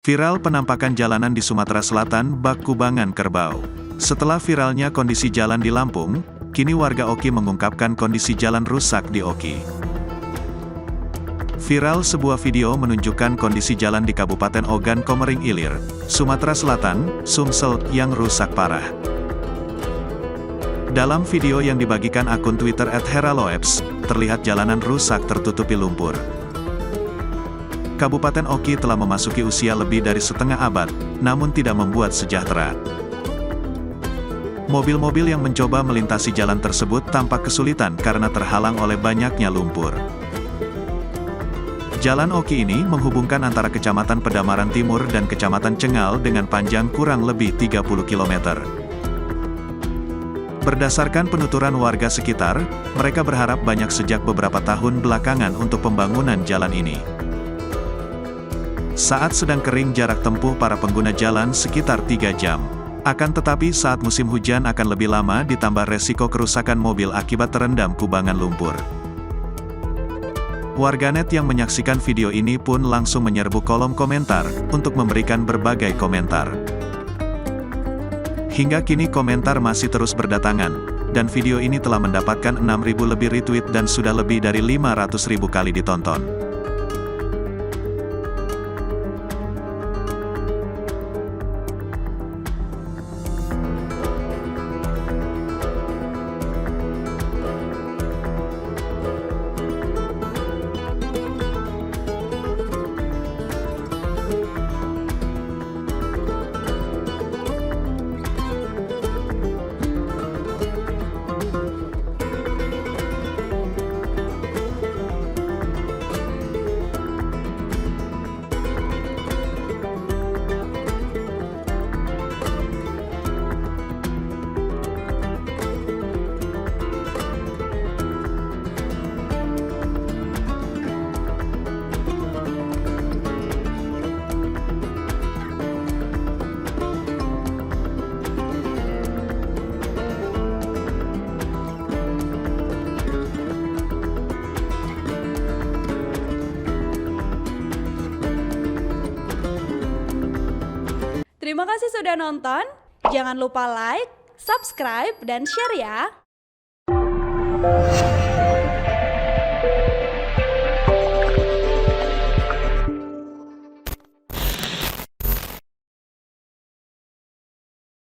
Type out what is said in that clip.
Viral penampakan jalanan di Sumatera Selatan bak kubangan kerbau. Setelah viralnya kondisi jalan di Lampung, kini warga Oki mengungkapkan kondisi jalan rusak di Oki. Viral sebuah video menunjukkan kondisi jalan di Kabupaten Ogan Komering Ilir, Sumatera Selatan, Sumsel, yang rusak parah. Dalam video yang dibagikan akun Twitter @heraloeps, terlihat jalanan rusak tertutupi lumpur. Kabupaten Oki telah memasuki usia lebih dari setengah abad, namun tidak membuat sejahtera. Mobil-mobil yang mencoba melintasi jalan tersebut tampak kesulitan karena terhalang oleh banyaknya lumpur. Jalan Oki ini menghubungkan antara Kecamatan Pedamaran Timur dan Kecamatan Cengal dengan panjang kurang lebih 30 km. Berdasarkan penuturan warga sekitar, mereka berharap banyak sejak beberapa tahun belakangan untuk pembangunan jalan ini. Saat sedang kering jarak tempuh para pengguna jalan sekitar 3 jam. Akan tetapi saat musim hujan akan lebih lama ditambah resiko kerusakan mobil akibat terendam kubangan lumpur. Warganet yang menyaksikan video ini pun langsung menyerbu kolom komentar, untuk memberikan berbagai komentar. Hingga kini komentar masih terus berdatangan, dan video ini telah mendapatkan 6.000 lebih retweet dan sudah lebih dari 500.000 kali ditonton. Terima kasih sudah nonton, jangan lupa like, subscribe, dan share ya!